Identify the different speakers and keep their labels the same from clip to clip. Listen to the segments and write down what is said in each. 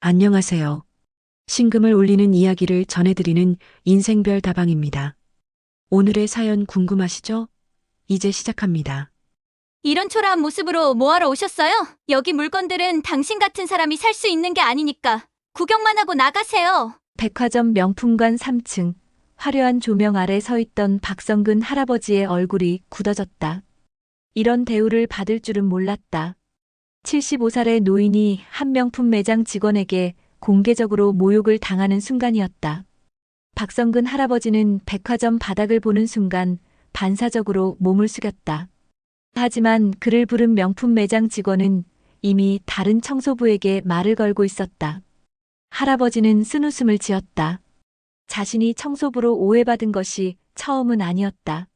Speaker 1: 안녕하세요. 신금을 울리는 이야기를 전해드리는 인생별 다방입니다. 오늘의 사연 궁금하시죠? 이제 시작합니다.
Speaker 2: 이런 초라한 모습으로 뭐하러 오셨어요? 여기 물건들은 당신 같은 사람이 살 수 있는 게 아니니까 구경만 하고 나가세요.
Speaker 3: 백화점 명품관 3층, 화려한 조명 아래 서 있던 박성근 할아버지의 얼굴이 굳어졌다. 이런 대우를 받을 줄은 몰랐다. 75살의 노인이 한 명품 매장 직원에게 공개적으로 모욕을 당하는 순간이었다. 박성근 할아버지는 백화점 바닥을 보는 순간 반사적으로 몸을 숙였다. 하지만 그를 부른 명품 매장 직원은 이미 다른 청소부에게 말을 걸고 있었다. 할아버지는 쓴웃음을 지었다. 자신이 청소부로 오해받은 것이 처음은 아니었다.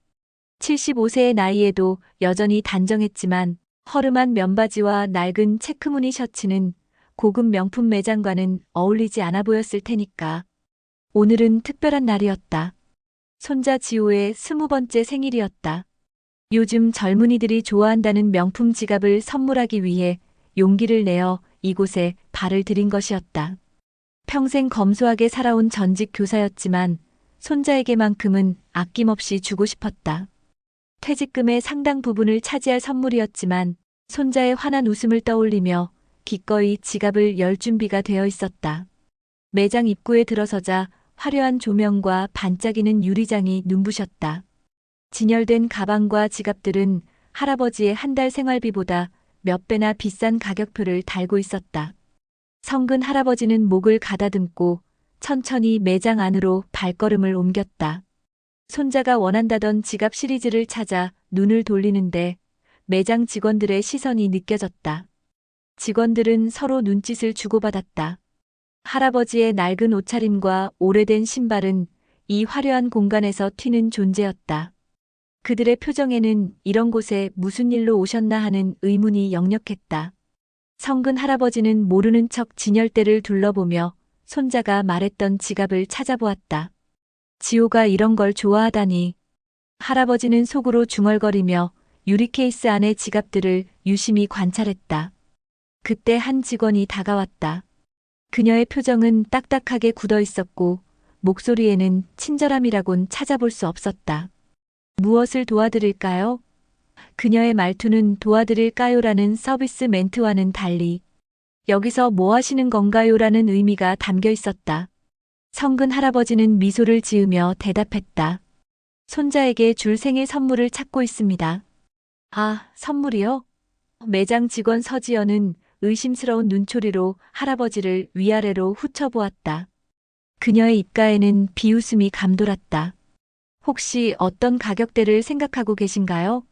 Speaker 3: 75세의 나이에도 여전히 단정했지만 허름한 면바지와 낡은 체크무늬 셔츠는 고급 명품 매장과는 어울리지 않아 보였을 테니까. 오늘은 특별한 날이었다. 손자 지호의 20번째 생일이었다. 요즘 젊은이들이 좋아한다는 명품 지갑을 선물하기 위해 용기를 내어 이곳에 발을 들인 것이었다. 평생 검소하게 살아온 전직 교사였지만 손자에게만큼은 아낌없이 주고 싶었다. 퇴직금의 상당 부분을 차지할 선물이었지만 손자의 환한 웃음을 떠올리며 기꺼이 지갑을 열 준비가 되어 있었다. 매장 입구에 들어서자 화려한 조명과 반짝이는 유리장이 눈부셨다. 진열된 가방과 지갑들은 할아버지의 한 달 생활비보다 몇 배나 비싼 가격표를 달고 있었다. 성근 할아버지는 목을 가다듬고 천천히 매장 안으로 발걸음을 옮겼다. 손자가 원한다던 지갑 시리즈를 찾아 눈을 돌리는데 매장 직원들의 시선이 느껴졌다. 직원들은 서로 눈짓을 주고받았다. 할아버지의 낡은 옷차림과 오래된 신발은 이 화려한 공간에서 튀는 존재였다. 그들의 표정에는 이런 곳에 무슨 일로 오셨나 하는 의문이 역력했다. 성근 할아버지는 모르는 척 진열대를 둘러보며 손자가 말했던 지갑을 찾아보았다. 지호가 이런 걸 좋아하다니. 할아버지는 속으로 중얼거리며 유리 케이스 안의 지갑들을 유심히 관찰했다. 그때 한 직원이 다가왔다. 그녀의 표정은 딱딱하게 굳어 있었고 목소리에는 친절함이라곤 찾아볼 수 없었다. 무엇을 도와드릴까요? 그녀의 말투는 도와드릴까요라는 서비스 멘트와는 달리 여기서 뭐 하시는 건가요라는 의미가 담겨 있었다. 성근 할아버지는 미소를 지으며 대답했다. 손자에게 줄 생일 선물을 찾고 있습니다. 아, 선물이요? 매장 직원 서지연은 의심스러운 눈초리로 할아버지를 위아래로 훑어보았다. 그녀의 입가에는 비웃음이 감돌았다. 혹시 어떤 가격대를 생각하고 계신가요?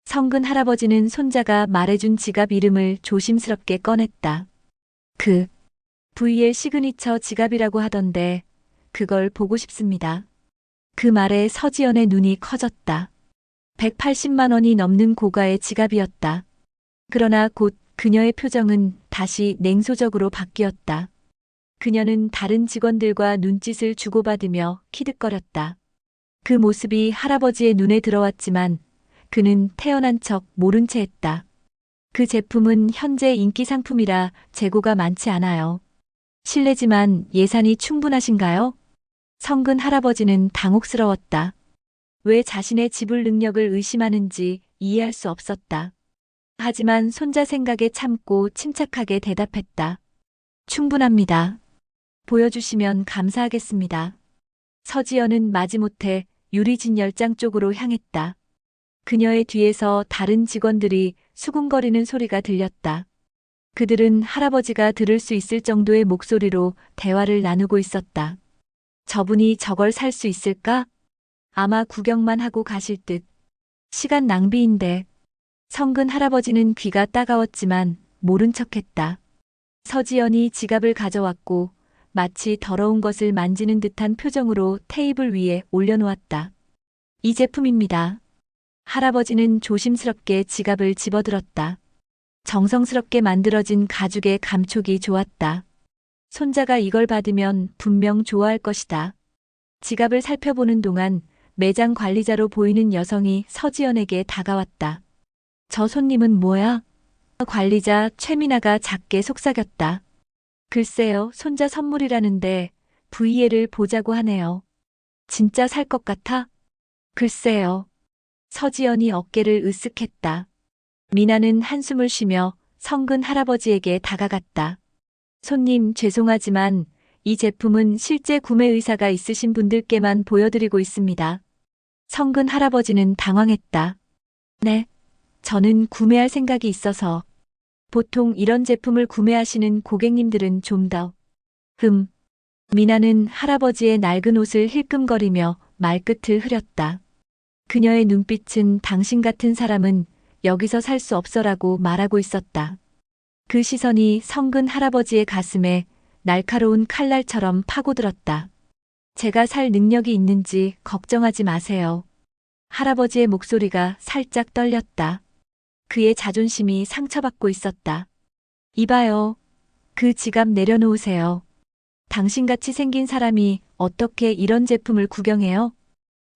Speaker 3: 성근 할아버지는 손자가 말해준 지갑 이름을 조심스럽게 꺼냈다. 그 VL 시그니처 지갑이라고 하던데 그걸 보고 싶습니다. 그 말에 서지연의 눈이 커졌다. 180만 원이 넘는 고가의 지갑이었다. 그러나 곧 그녀의 표정은 다시 냉소적으로 바뀌었다. 그녀는 다른 직원들과 눈짓을 주고받으며 키득거렸다. 그 모습이 할아버지의 눈에 들어왔지만 그는 태어난 척 모른 채 했다. 그 제품은 현재 인기 상품이라 재고가 많지 않아요. 실례지만 예산이 충분하신가요? 성근 할아버지는 당혹스러웠다. 왜 자신의 지불 능력을 의심하는지 이해할 수 없었다. 하지만 손자 생각에 참고 침착하게 대답했다. 충분합니다. 보여주시면 감사하겠습니다. 서지연은 마지못해 유리진 열장 쪽으로 향했다. 그녀의 뒤에서 다른 직원들이 수군거리는 소리가 들렸다. 그들은 할아버지가 들을 수 있을 정도의 목소리로 대화를 나누고 있었다. 저분이 저걸 살 수 있을까? 아마 구경만 하고 가실 듯. 시간 낭비인데. 성근 할아버지는 귀가 따가웠지만 모른 척했다. 서지연이 지갑을 가져왔고 마치 더러운 것을 만지는 듯한 표정으로 테이블 위에 올려놓았다. 이 제품입니다. 할아버지는 조심스럽게 지갑을 집어들었다. 정성스럽게 만들어진 가죽의 감촉이 좋았다. 손자가 이걸 받으면 분명 좋아할 것이다. 지갑을 살펴보는 동안 매장 관리자로 보이는 여성이 서지연에게 다가왔다. 저 손님은 뭐야? 관리자 최미나가 작게 속삭였다. 글쎄요, 손자 선물이라는데 VL을 보자고 하네요. 진짜 살 것 같아? 글쎄요. 서지연이 어깨를 으쓱했다. 미나는 한숨을 쉬며 성근 할아버지에게 다가갔다. 손님, 죄송하지만 이 제품은 실제 구매 의사가 있으신 분들께만 보여드리고 있습니다. 성근 할아버지는 당황했다. 네, 저는 구매할 생각이 있어서. 보통 이런 제품을 구매하시는 고객님들은 좀 더. 미나는 할아버지의 낡은 옷을 힐끔거리며 말끝을 흐렸다. 그녀의 눈빛은 당신 같은 사람은 여기서 살 수 없어라고 말하고 있었다. 그 시선이 성근 할아버지의 가슴에 날카로운 칼날처럼 파고들었다. 제가 살 능력이 있는지 걱정하지 마세요. 할아버지의 목소리가 살짝 떨렸다. 그의 자존심이 상처받고 있었다. 이봐요. 그 지갑 내려놓으세요. 당신같이 생긴 사람이 어떻게 이런 제품을 구경해요?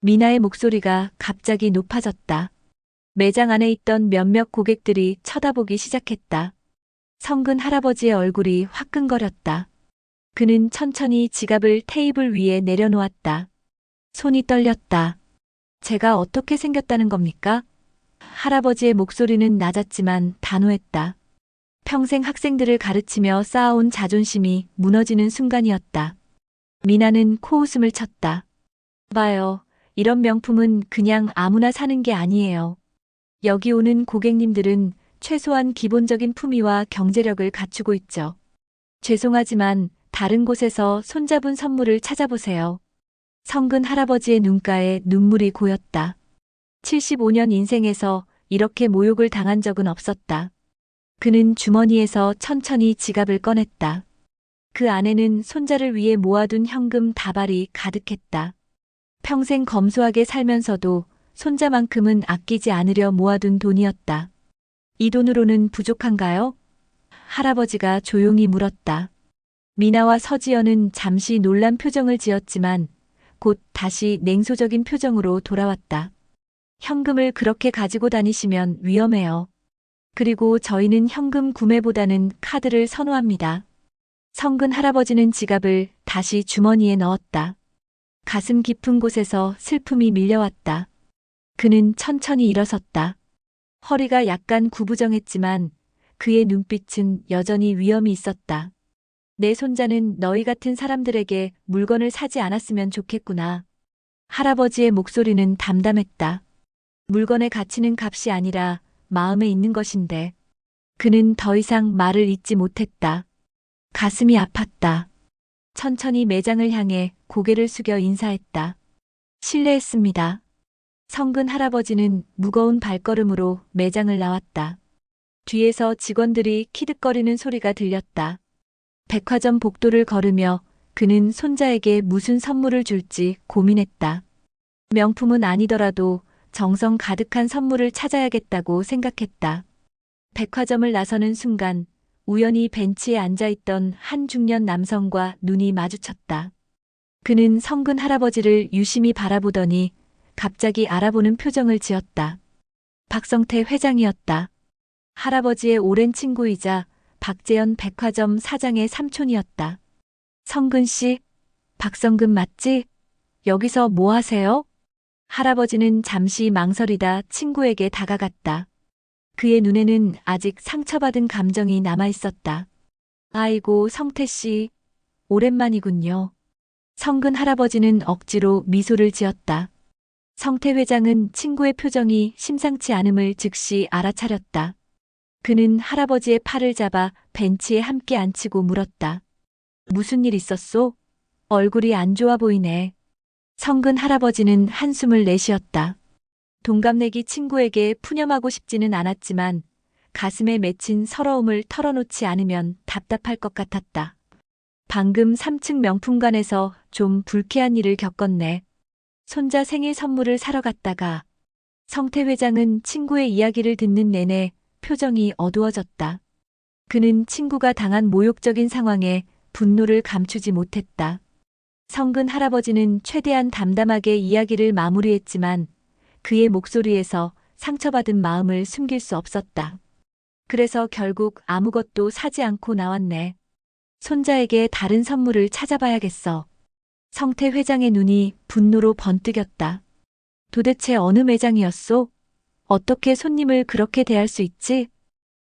Speaker 3: 미나의 목소리가 갑자기 높아졌다. 매장 안에 있던 몇몇 고객들이 쳐다보기 시작했다. 성근 할아버지의 얼굴이 화끈거렸다. 그는 천천히 지갑을 테이블 위에 내려놓았다. 손이 떨렸다. 제가 어떻게 생겼다는 겁니까? 할아버지의 목소리는 낮았지만 단호했다. 평생 학생들을 가르치며 쌓아온 자존심이 무너지는 순간이었다. 미나는 코웃음을 쳤다. 봐요. 이런 명품은 그냥 아무나 사는 게 아니에요. 여기 오는 고객님들은 최소한 기본적인 품위와 경제력을 갖추고 있죠. 죄송하지만 다른 곳에서 손잡은 선물을 찾아보세요. 성근 할아버지의 눈가에 눈물이 고였다. 75년 인생에서 이렇게 모욕을 당한 적은 없었다. 그는 주머니에서 천천히 지갑을 꺼냈다. 그 안에는 손자를 위해 모아둔 현금 다발이 가득했다. 평생 검소하게 살면서도 손자만큼은 아끼지 않으려 모아둔 돈이었다. 이 돈으로는 부족한가요? 할아버지가 조용히 물었다. 미나와 서지연은 잠시 놀란 표정을 지었지만 곧 다시 냉소적인 표정으로 돌아왔다. 현금을 그렇게 가지고 다니시면 위험해요. 그리고 저희는 현금 구매보다는 카드를 선호합니다. 성근 할아버지는 지갑을 다시 주머니에 넣었다. 가슴 깊은 곳에서 슬픔이 밀려왔다. 그는 천천히 일어섰다. 허리가 약간 구부정했지만 그의 눈빛은 여전히 위험이 있었다. 내 손자는 너희 같은 사람들에게 물건을 사지 않았으면 좋겠구나. 할아버지의 목소리는 담담했다. 물건의 가치는 값이 아니라 마음에 있는 것인데. 그는 더 이상 말을 잇지 못했다. 가슴이 아팠다. 천천히 매장을 향해 고개를 숙여 인사했다. 실례했습니다. 성근 할아버지는 무거운 발걸음으로 매장을 나왔다. 뒤에서 직원들이 키득거리는 소리가 들렸다. 백화점 복도를 걸으며 그는 손자에게 무슨 선물을 줄지 고민했다. 명품은 아니더라도 정성 가득한 선물을 찾아야겠다고 생각했다. 백화점을 나서는 순간 우연히 벤치에 앉아있던 한 중년 남성과 눈이 마주쳤다. 그는 성근 할아버지를 유심히 바라보더니 갑자기 알아보는 표정을 지었다. 박성태 회장이었다. 할아버지의 오랜 친구이자 박재현 백화점 사장의 삼촌이었다. 성근 씨, 박성근 맞지? 여기서 뭐 하세요? 할아버지는 잠시 망설이다 친구에게 다가갔다. 그의 눈에는 아직 상처받은 감정이 남아 있었다. 아이고, 성태 씨, 오랜만이군요. 성근 할아버지는 억지로 미소를 지었다. 성태 회장은 친구의 표정이 심상치 않음을 즉시 알아차렸다. 그는 할아버지의 팔을 잡아 벤치에 함께 앉히고 물었다. 무슨 일 있었소? 얼굴이 안 좋아 보이네. 성근 할아버지는 한숨을 내쉬었다. 동갑내기 친구에게 푸념하고 싶지는 않았지만 가슴에 맺힌 서러움을 털어놓지 않으면 답답할 것 같았다. 방금 3층 명품관에서 좀 불쾌한 일을 겪었네. 손자 생일 선물을 사러 갔다가. 성태 회장은 친구의 이야기를 듣는 내내 표정이 어두워졌다. 그는 친구가 당한 모욕적인 상황에 분노를 감추지 못했다. 성근 할아버지는 최대한 담담하게 이야기를 마무리했지만 그의 목소리에서 상처받은 마음을 숨길 수 없었다. 그래서 결국 아무것도 사지 않고 나왔네. 손자에게 다른 선물을 찾아봐야겠어. 성태 회장의 눈이 분노로 번뜩였다. 도대체 어느 매장이었소? 어떻게 손님을 그렇게 대할 수 있지?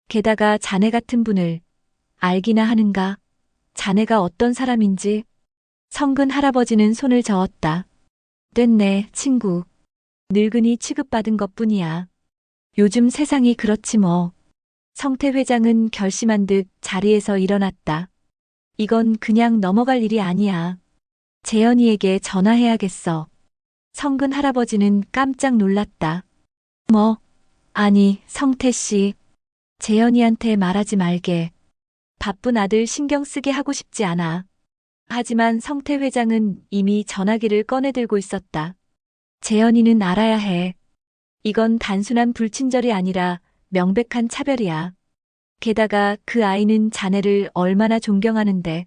Speaker 3: 게다가 자네 같은 분을 알기나 하는가? 자네가 어떤 사람인지. 성근 할아버지는 손을 저었다. 됐네, 친구. 늙은이 취급받은 것뿐이야. 요즘 세상이 그렇지 뭐. 성태 회장은 결심한 듯 자리에서 일어났다. 이건 그냥 넘어갈 일이 아니야. 재현이에게 전화해야겠어. 성근 할아버지는 깜짝 놀랐다. 뭐? 아니, 성태 씨. 재현이한테 말하지 말게. 바쁜 아들 신경 쓰게 하고 싶지 않아. 하지만 성태 회장은 이미 전화기를 꺼내들고 있었다. 재현이는 알아야 해. 이건 단순한 불친절이 아니라 명백한 차별이야. 게다가 그 아이는 자네를 얼마나 존경하는데.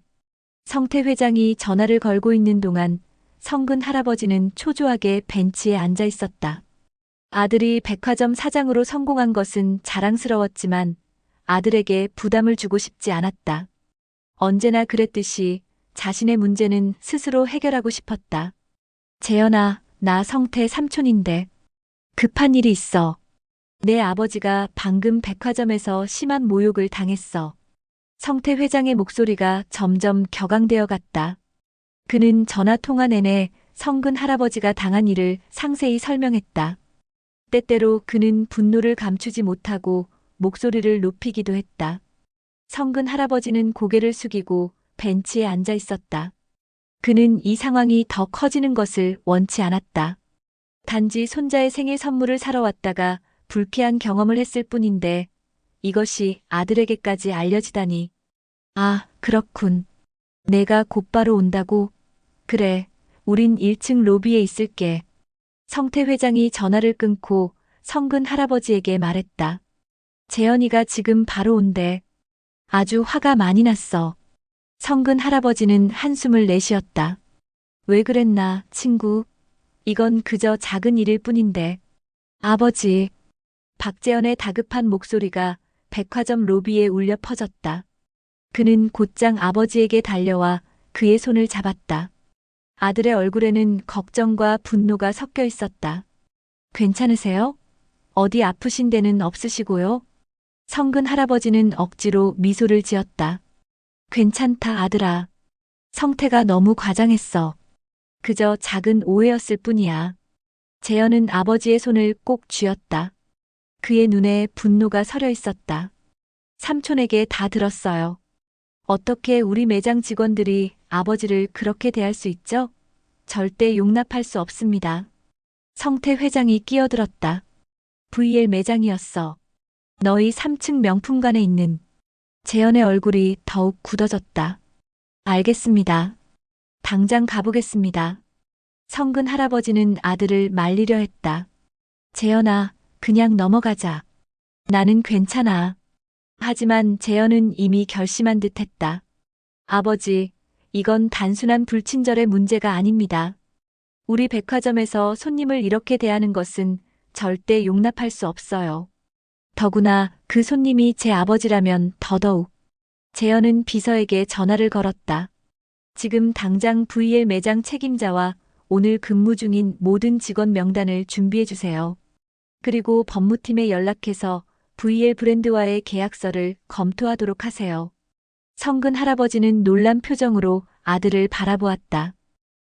Speaker 3: 성태 회장이 전화를 걸고 있는 동안 성근 할아버지는 초조하게 벤치에 앉아 있었다. 아들이 백화점 사장으로 성공한 것은 자랑스러웠지만 아들에게 부담을 주고 싶지 않았다. 언제나 그랬듯이 자신의 문제는 스스로 해결하고 싶었다. 재현아, 나 성태 삼촌인데 급한 일이 있어. 내 아버지가 방금 백화점에서 심한 모욕을 당했어. 성태 회장의 목소리가 점점 격앙되어 갔다. 그는 전화 통화 내내 성근 할아버지가 당한 일을 상세히 설명했다. 때때로 그는 분노를 감추지 못하고 목소리를 높이기도 했다. 성근 할아버지는 고개를 숙이고 벤치에 앉아 있었다. 그는 이 상황이 더 커지는 것을 원치 않았다. 단지 손자의 생일 선물을 사러 왔다가 불쾌한 경험을 했을 뿐인데 이것이 아들에게까지 알려지다니. 아, 그렇군. 내가 곧바로 온다고? 그래, 우린 1층 로비에 있을게. 성태 회장이 전화를 끊고 성근 할아버지에게 말했다. 재현이가 지금 바로 온대. 아주 화가 많이 났어. 성근 할아버지는 한숨을 내쉬었다. 왜 그랬나, 친구? 이건 그저 작은 일일 뿐인데. 아버지. 박재현의 다급한 목소리가 백화점 로비에 울려 퍼졌다. 그는 곧장 아버지에게 달려와 그의 손을 잡았다. 아들의 얼굴에는 걱정과 분노가 섞여 있었다. 괜찮으세요? 어디 아프신 데는 없으시고요? 성근 할아버지는 억지로 미소를 지었다. 괜찮다, 아들아. 성태가 너무 과장했어. 그저 작은 오해였을 뿐이야. 재현은 아버지의 손을 꼭 쥐었다. 그의 눈에 분노가 서려 있었다. 삼촌에게 다 들었어요. 어떻게 우리 매장 직원들이 아버지를 그렇게 대할 수 있죠? 절대 용납할 수 없습니다. 성태 회장이 끼어들었다. VL 매장이었어. 너희 3층 명품관에 있는. 재현의 얼굴이 더욱 굳어졌다. 알겠습니다. 당장 가보겠습니다. 성근 할아버지는 아들을 말리려 했다. 재현아, 그냥 넘어가자. 나는 괜찮아. 하지만 재현은 이미 결심한 듯 했다. 아버지, 이건 단순한 불친절의 문제가 아닙니다. 우리 백화점에서 손님을 이렇게 대하는 것은 절대 용납할 수 없어요. 더구나 그 손님이 제 아버지라면 더더욱. 재현은 비서에게 전화를 걸었다. 지금 당장 VL 매장 책임자와 오늘 근무 중인 모든 직원 명단을 준비해 주세요. 그리고 법무팀에 연락해서 VL 브랜드와의 계약서를 검토하도록 하세요. 성근 할아버지는 놀란 표정으로 아들을 바라보았다.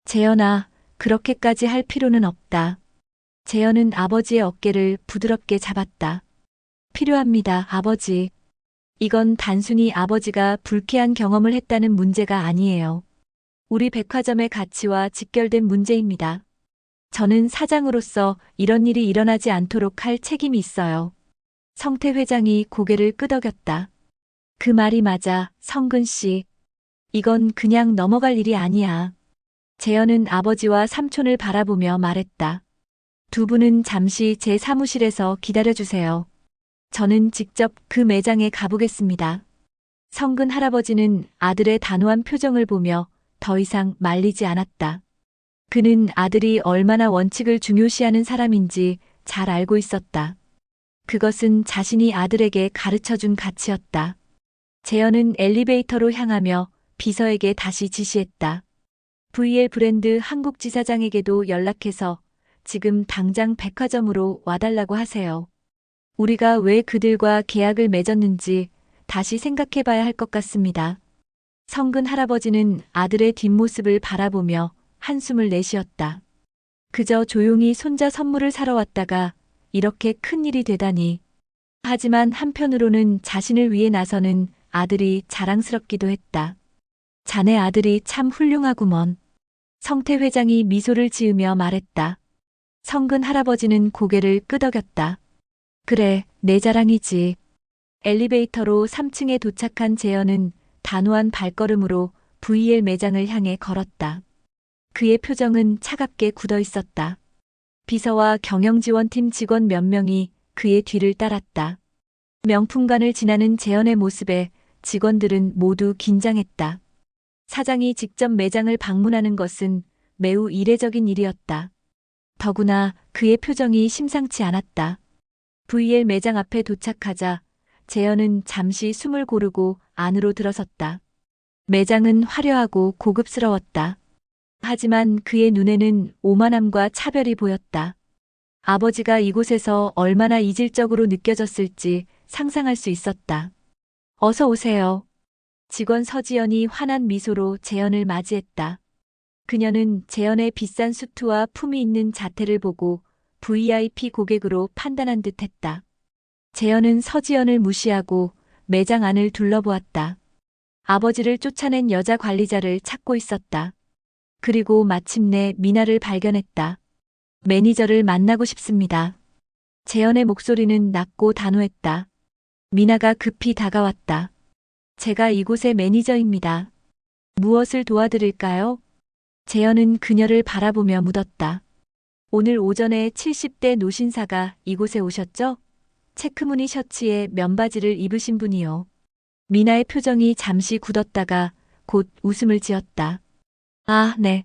Speaker 3: 재현아, 그렇게까지 할 필요는 없다. 재현은 아버지의 어깨를 부드럽게 잡았다. 필요합니다, 아버지. 이건 단순히 아버지가 불쾌한 경험을 했다는 문제가 아니에요. 우리 백화점의 가치와 직결된 문제입니다. 저는 사장으로서 이런 일이 일어나지 않도록 할 책임이 있어요. 성태 회장이 고개를 끄덕였다. 그 말이 맞아, 성근 씨. 이건 그냥 넘어갈 일이 아니야. 재현은 아버지와 삼촌을 바라보며 말했다. 두 분은 잠시 제 사무실에서 기다려주세요. 저는 직접 그 매장에 가보겠습니다. 성근 할아버지는 아들의 단호한 표정을 보며 더 이상 말리지 않았다. 그는 아들이 얼마나 원칙을 중요시하는 사람인지 잘 알고 있었다. 그것은 자신이 아들에게 가르쳐준 가치였다. 재현은 엘리베이터로 향하며 비서에게 다시 지시했다. VL 브랜드 한국 지사장에게도 연락해서 지금 당장 백화점으로 와달라고 하세요. 우리가 왜 그들과 계약을 맺었는지 다시 생각해 봐야 할 것 같습니다. 성근 할아버지는 아들의 뒷모습을 바라보며 한숨을 내쉬었다. 그저 조용히 손자 선물을 사러 왔다가 이렇게 큰일이 되다니. 하지만 한편으로는 자신을 위해 나서는 아들이 자랑스럽기도 했다. 자네 아들이 참 훌륭하구먼. 성태 회장이 미소를 지으며 말했다. 성근 할아버지는 고개를 끄덕였다. 그래, 내 자랑이지. 엘리베이터로 3층에 도착한 재현은 단호한 발걸음으로 VL 매장을 향해 걸었다. 그의 표정은 차갑게 굳어 있었다. 비서와 경영지원팀 직원 몇 명이 그의 뒤를 따랐다. 명품관을 지나는 재현의 모습에 직원들은 모두 긴장했다. 사장이 직접 매장을 방문하는 것은 매우 이례적인 일이었다. 더구나 그의 표정이 심상치 않았다. VL 매장 앞에 도착하자 재현은 잠시 숨을 고르고 안으로 들어섰다. 매장은 화려하고 고급스러웠다. 하지만 그의 눈에는 오만함과 차별이 보였다. 아버지가 이곳에서 얼마나 이질적으로 느껴졌을지 상상할 수 있었다. 어서 오세요. 직원 서지연이 환한 미소로 재현을 맞이했다. 그녀는 재현의 비싼 수트와 품위 있는 자태를 보고 VIP 고객으로 판단한 듯 했다. 재현은 서지연을 무시하고 매장 안을 둘러보았다. 아버지를 쫓아낸 여자 관리자를 찾고 있었다. 그리고 마침내 미나를 발견했다. 매니저를 만나고 싶습니다. 재현의 목소리는 낮고 단호했다. 미나가 급히 다가왔다. 제가 이곳의 매니저입니다. 무엇을 도와드릴까요? 재현은 그녀를 바라보며 묻었다. 오늘 오전에 70대 노신사가 이곳에 오셨죠? 체크무늬 셔츠에 면바지를 입으신 분이요. 미나의 표정이 잠시 굳었다가 곧 웃음을 지었다. 아, 네.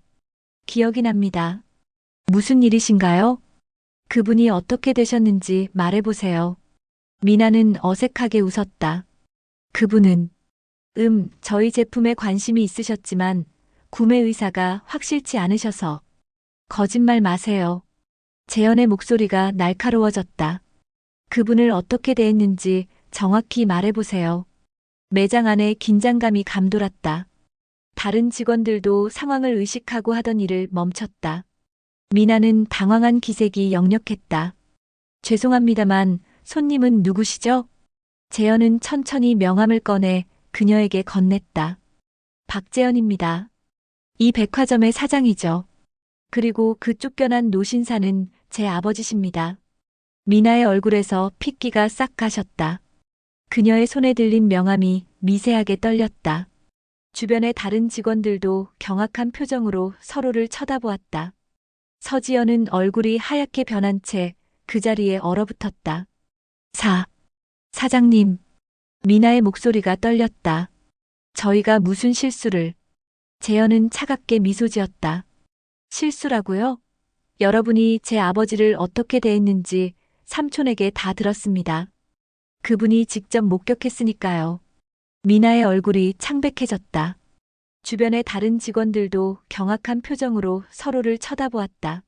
Speaker 3: 기억이 납니다. 무슨 일이신가요? 그분이 어떻게 되셨는지 말해보세요. 미나는 어색하게 웃었다. 그분은 저희 제품에 관심이 있으셨지만 구매 의사가 확실치 않으셔서. 거짓말 마세요. 재현의 목소리가 날카로워졌다. 그분을 어떻게 대했는지 정확히 말해보세요. 매장 안에 긴장감이 감돌았다. 다른 직원들도 상황을 의식하고 하던 일을 멈췄다. 미나는 당황한 기색이 역력했다. 죄송합니다만 손님은 누구시죠? 재현은 천천히 명함을 꺼내 그녀에게 건넸다. 박재현입니다. 이 백화점의 사장이죠. 그리고 그 쫓겨난 노신사는 제 아버지십니다. 미나의 얼굴에서 핏기가 싹 가셨다. 그녀의 손에 들린 명함이 미세하게 떨렸다. 주변의 다른 직원들도 경악한 표정으로 서로를 쳐다보았다. 서지연은 얼굴이 하얗게 변한 채 그 자리에 얼어붙었다. 사장님. 미나의 목소리가 떨렸다. 저희가 무슨 실수를. 재현은 차갑게 미소 지었다. 실수라고요? 여러분이 제 아버지를 어떻게 대했는지 삼촌에게 다 들었습니다. 그분이 직접 목격했으니까요. 미나의 얼굴이 창백해졌다. 주변의 다른 직원들도 경악한 표정으로 서로를 쳐다보았다.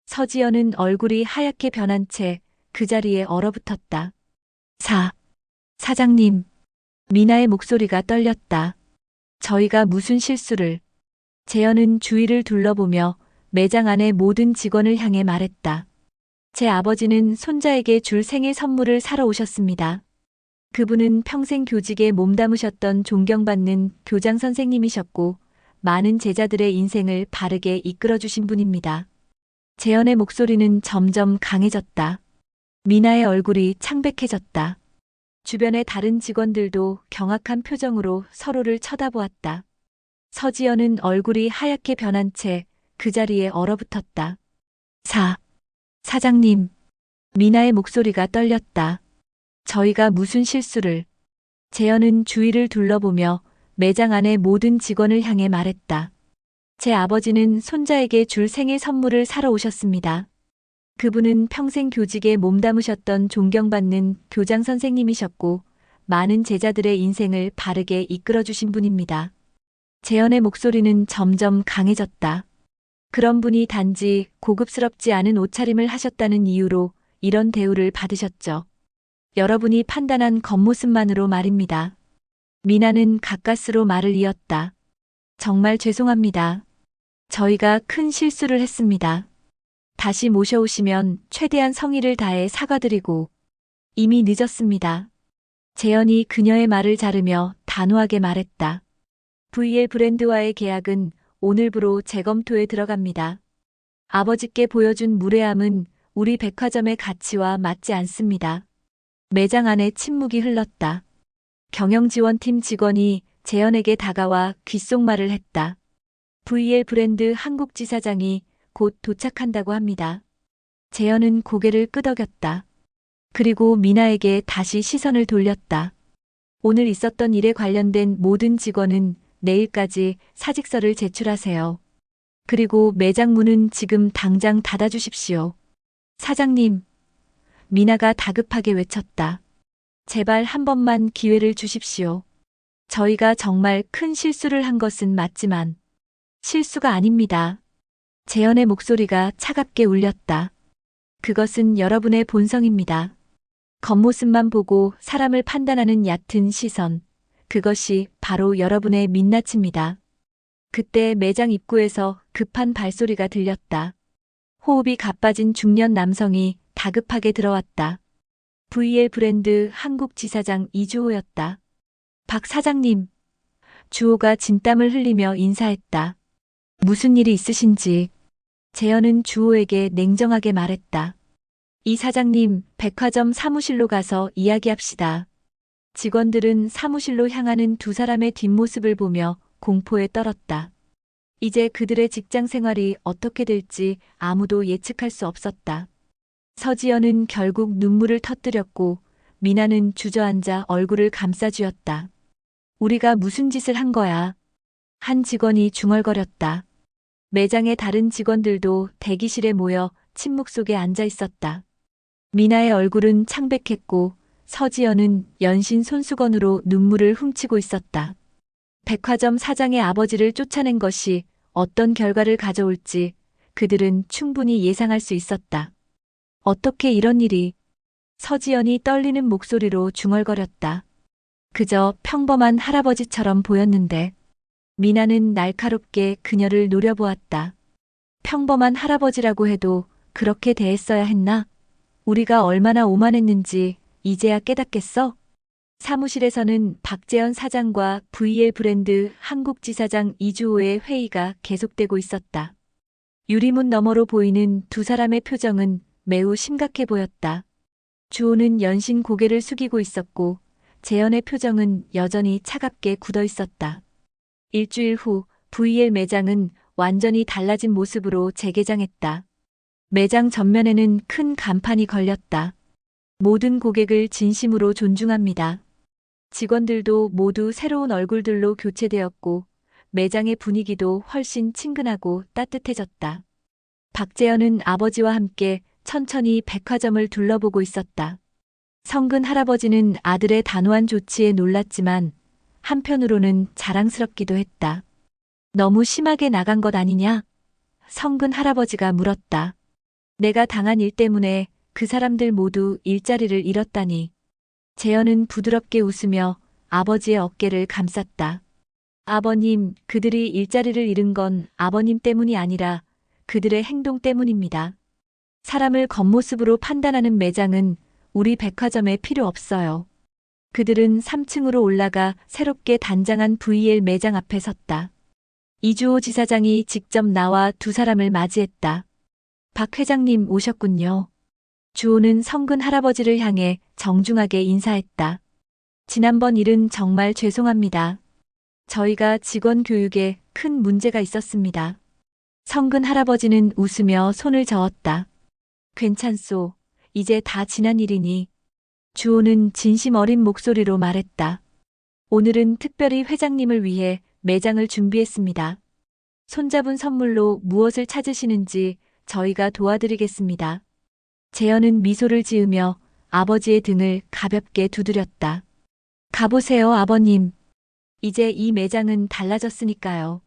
Speaker 3: 서지연은 얼굴이 하얗게 변한 채 그 자리에 얼어붙었다. 사장님. 미나의 목소리가 떨렸다. 저희가 무슨 실수를. 재현은 주위를 둘러보며 매장 안의 모든 직원을 향해 말했다. 제 아버지는 손자에게 줄 생일 선물을 사러 오셨습니다. 그분은 평생 교직에 몸담으셨던 존경받는 교장 선생님이셨고 많은 제자들의 인생을 바르게 이끌어주신 분입니다. 재현의 목소리는 점점 강해졌다. 미나의 얼굴이 창백해졌다. 주변의 다른 직원들도 경악한 표정으로 서로를 쳐다보았다. 서지연은 얼굴이 하얗게 변한 채 그 자리에 얼어붙었다. 사장님. 미나의 목소리가 떨렸다. 저희가 무슨 실수를. 재현은 주위를 둘러보며 매장 안의 모든 직원을 향해 말했다. 제 아버지는 손자에게 줄 생일 선물을 사러 오셨습니다. 그분은 평생 교직에 몸담으셨던 존경받는 교장 선생님이셨고 많은 제자들의 인생을 바르게 이끌어주신 분입니다. 재현의 목소리는 점점 강해졌다. 그런 분이 단지 고급스럽지 않은 옷차림을 하셨다는 이유로 이런 대우를 받으셨죠. 여러분이 판단한 겉모습만으로 말입니다. 미나는 가까스로 말을 이었다. 정말 죄송합니다. 저희가 큰 실수를 했습니다. 다시 모셔오시면 최대한 성의를 다해 사과드리고 이미 늦었습니다. 재현이 그녀의 말을 자르며 단호하게 말했다. VL 브랜드와의 계약은 오늘부로 재검토에 들어갑니다. 아버지께 보여준 무례함은 우리 백화점의 가치와 맞지 않습니다. 매장 안에 침묵이 흘렀다. 경영지원팀 직원이 재현에게 다가와 귓속말을 했다. VL 브랜드 한국 지사장이 곧 도착한다고 합니다. 재현은 고개를 끄덕였다. 그리고 미나에게 다시 시선을 돌렸다. 오늘 있었던 일에 관련된 모든 직원은 내일까지 사직서를 제출하세요. 그리고 매장 문은 지금 당장 닫아주십시오. 사장님, 미나가 다급하게 외쳤다. 제발 한 번만 기회를 주십시오. 저희가 정말 큰 실수를 한 것은 맞지만 실수가 아닙니다. 재현의 목소리가 차갑게 울렸다. 그것은 여러분의 본성입니다. 겉모습만 보고 사람을 판단하는 얕은 시선. 그것이 바로 여러분의 민낯입니다. 그때 매장 입구에서 급한 발소리가 들렸다. 호흡이 가빠진 중년 남성이 다급하게 들어왔다. VL 브랜드 한국 지사장 이주호였다. 박 사장님. 주호가 진땀을 흘리며 인사했다. 무슨 일이 있으신지. 재현은 주호에게 냉정하게 말했다. 이 사장님, 백화점 사무실로 가서 이야기합시다. 직원들은 사무실로 향하는 두 사람의 뒷모습을 보며 공포에 떨었다. 이제 그들의 직장 생활이 어떻게 될지 아무도 예측할 수 없었다. 서지연은 결국 눈물을 터뜨렸고 미나는 주저앉아 얼굴을 감싸쥐었다. 우리가 무슨 짓을 한 거야? 한 직원이 중얼거렸다. 매장의 다른 직원들도 대기실에 모여 침묵 속에 앉아 있었다. 미나의 얼굴은 창백했고 서지연은 연신 손수건으로 눈물을 훔치고 있었다. 백화점 사장의 아버지를 쫓아낸 것이 어떤 결과를 가져올지 그들은 충분히 예상할 수 있었다. 어떻게 이런 일이? 서지연이 떨리는 목소리로 중얼거렸다. 그저 평범한 할아버지처럼 보였는데 미나는 날카롭게 그녀를 노려보았다. 평범한 할아버지라고 해도 그렇게 대했어야 했나? 우리가 얼마나 오만했는지 이제야 깨닫겠어? 사무실에서는 박재현 사장과 VL 브랜드 한국 지사장 이주호의 회의가 계속되고 있었다. 유리문 너머로 보이는 두 사람의 표정은 매우 심각해 보였다. 주호는 연신 고개를 숙이고 있었고 재현의 표정은 여전히 차갑게 굳어 있었다. 일주일 후 VL 매장은 완전히 달라진 모습으로 재개장했다. 매장 전면에는 큰 간판이 걸렸다. 모든 고객을 진심으로 존중합니다. 직원들도 모두 새로운 얼굴들로 교체되었고 매장의 분위기도 훨씬 친근하고 따뜻해졌다. 박재현은 아버지와 함께 천천히 백화점을 둘러보고 있었다. 성근 할아버지는 아들의 단호한 조치에 놀랐지만 한편으로는 자랑스럽기도 했다. 너무 심하게 나간 것 아니냐? 성근 할아버지가 물었다. 내가 당한 일 때문에 그 사람들 모두 일자리를 잃었다니. 재현은 부드럽게 웃으며 아버지의 어깨를 감쌌다. 아버님, 그들이 일자리를 잃은 건 아버님 때문이 아니라 그들의 행동 때문입니다. 사람을 겉모습으로 판단하는 매장은 우리 백화점에 필요 없어요. 그들은 3층으로 올라가 새롭게 단장한 VL 매장 앞에 섰다. 이주호 지사장이 직접 나와 두 사람을 맞이했다. 박 회장님 오셨군요. 주호는 성근 할아버지를 향해 정중하게 인사했다. 지난번 일은 정말 죄송합니다. 저희가 직원 교육에 큰 문제가 있었습니다. 성근 할아버지는 웃으며 손을 저었다. 괜찮소. 이제 다 지난 일이니. 주호는 진심 어린 목소리로 말했다. 오늘은 특별히 회장님을 위해 매장을 준비했습니다. 손잡은 선물로 무엇을 찾으시는지 저희가 도와드리겠습니다. 재현은 미소를 지으며 아버지의 등을 가볍게 두드렸다. 가보세요, 아버님. 이제 이 매장은 달라졌으니까요.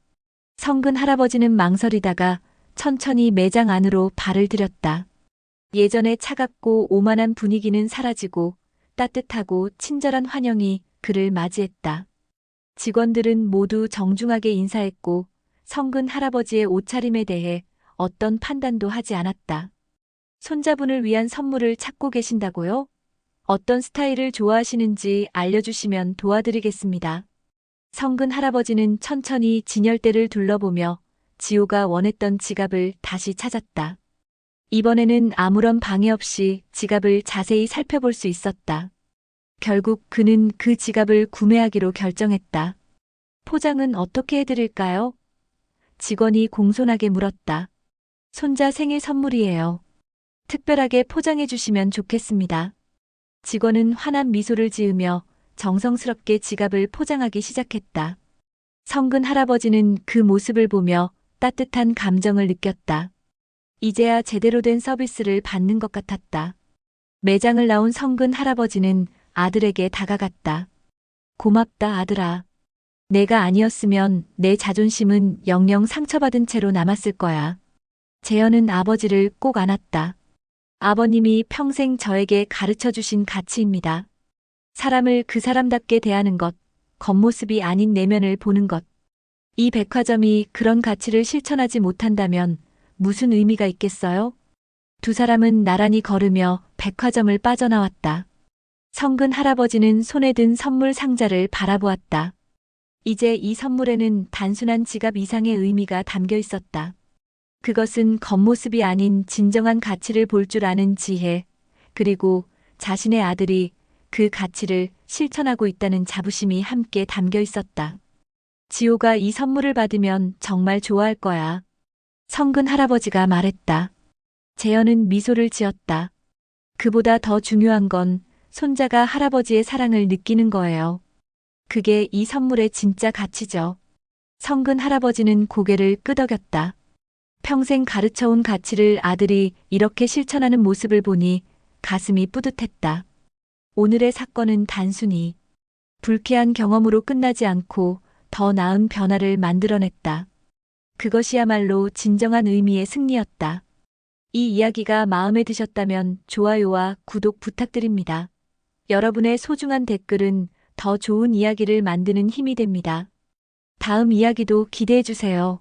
Speaker 3: 성근 할아버지는 망설이다가 천천히 매장 안으로 발을 들였다. 예전의 차갑고 오만한 분위기는 사라지고 따뜻하고 친절한 환영이 그를 맞이했다. 직원들은 모두 정중하게 인사했고 성근 할아버지의 옷차림에 대해 어떤 판단도 하지 않았다. 손자분을 위한 선물을 찾고 계신다고요? 어떤 스타일을 좋아하시는지 알려주시면 도와드리겠습니다. 성근 할아버지는 천천히 진열대를 둘러보며 지호가 원했던 지갑을 다시 찾았다. 이번에는 아무런 방해 없이 지갑을 자세히 살펴볼 수 있었다. 결국 그는 그 지갑을 구매하기로 결정했다. 포장은 어떻게 해드릴까요? 직원이 공손하게 물었다. 손자 생일 선물이에요. 특별하게 포장해 주시면 좋겠습니다. 직원은 환한 미소를 지으며 정성스럽게 지갑을 포장하기 시작했다. 성근 할아버지는 그 모습을 보며 따뜻한 감정을 느꼈다. 이제야 제대로 된 서비스를 받는 것 같았다. 매장을 나온 성근 할아버지는 아들에게 다가갔다. 고맙다, 아들아. 내가 아니었으면 내 자존심은 영영 상처받은 채로 남았을 거야. 재현은 아버지를 꼭 안았다. 아버님이 평생 저에게 가르쳐 주신 가치입니다. 사람을 그 사람답게 대하는 것, 겉모습이 아닌 내면을 보는 것. 이 백화점이 그런 가치를 실천하지 못한다면 무슨 의미가 있겠어요? 두 사람은 나란히 걸으며 백화점을 빠져나왔다. 성근 할아버지는 손에 든 선물 상자를 바라보았다. 이제 이 선물에는 단순한 지갑 이상의 의미가 담겨 있었다. 그것은 겉모습이 아닌 진정한 가치를 볼 줄 아는 지혜, 그리고 자신의 아들이 그 가치를 실천하고 있다는 자부심이 함께 담겨 있었다. 지호가 이 선물을 받으면 정말 좋아할 거야. 성근 할아버지가 말했다. 재현은 미소를 지었다. 그보다 더 중요한 건 손자가 할아버지의 사랑을 느끼는 거예요. 그게 이 선물의 진짜 가치죠. 성근 할아버지는 고개를 끄덕였다. 평생 가르쳐온 가치를 아들이 이렇게 실천하는 모습을 보니 가슴이 뿌듯했다. 오늘의 사건은 단순히 불쾌한 경험으로 끝나지 않고 더 나은 변화를 만들어냈다. 그것이야말로 진정한 의미의 승리였다. 이 이야기가 마음에 드셨다면 좋아요와 구독 부탁드립니다. 여러분의 소중한 댓글은 더 좋은 이야기를 만드는 힘이 됩니다. 다음 이야기도 기대해 주세요.